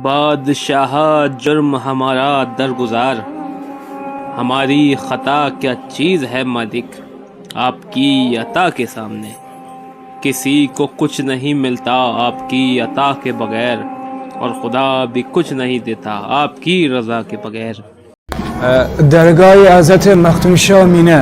بادشاہ جرم ہمارا درگزار، ہماری خطا کیا چیز ہے مالک آپ کی عطا کے سامنے، کسی کو کچھ نہیں ملتا آپ کی عطا کے بغیر، اور خدا بھی کچھ نہیں دیتا آپ کی رضا کے بغیر۔ درگاہ حضرت مختوم شاہ مینہ،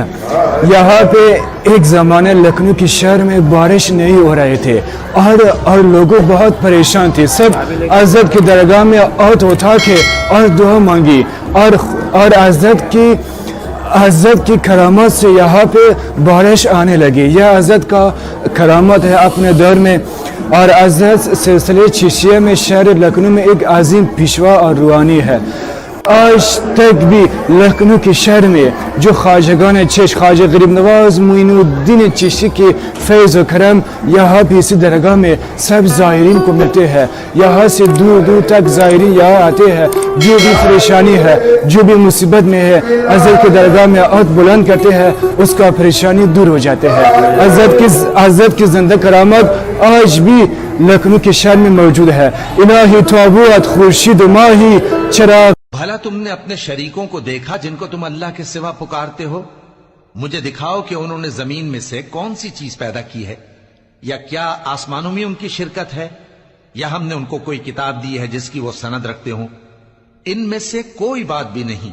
یہاں پہ ایک زمانے لکھنؤ کے شہر میں بارش نہیں ہو رہے تھے اور لوگوں بہت پریشان تھے، سب حضرت کی درگاہ میں ہاتھ اٹھا کے اور دعا مانگی، اور حضرت کی کرامت سے یہاں پہ بارش آنے لگی۔ یہ حضرت کا کرامت ہے اپنے دور میں، اور حضرت سلسلے چشتیہ میں شہر لکھنؤ میں ایک عظیم پیشوا اور روحانی ہے۔ آج تک بھی لکھنؤ کے شہر میں جو خواجگان چشت، خواجہ غریب نواز معین الدین چشتی کے فیض و کرم یہاں بھی اسی درگاہ میں سب زائرین کو ملتے ہیں۔ یہاں سے دور دور تک زائرین یہاں آتے ہیں، جو بھی پریشانی ہے، جو بھی مصیبت میں ہے، حضرت کی درگاہ میں ہاتھ بلند کرتے ہیں، اس کا پریشانی دور ہو جاتے ہیں۔ حضرت کی زندہ کرامت آج بھی لکھنؤ کے شہر میں موجود ہے۔ الہی تابوت خورشید ماہی چراغ۔ بھلا تم نے اپنے شریکوں کو دیکھا جن کو تم اللہ کے سوا پکارتے ہو؟ مجھے دکھاؤ کہ انہوں نے زمین میں سے کون سی چیز پیدا کی ہے، یا کیا آسمانوں میں ان کی شرکت ہے، یا ہم نے ان کو کوئی کتاب دی ہے جس کی وہ سند رکھتے ہوں؟ ان میں سے کوئی بات بھی نہیں،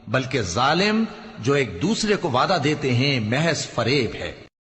بلکہ ظالم جو ایک دوسرے کو وعدہ دیتے ہیں محض فریب ہے۔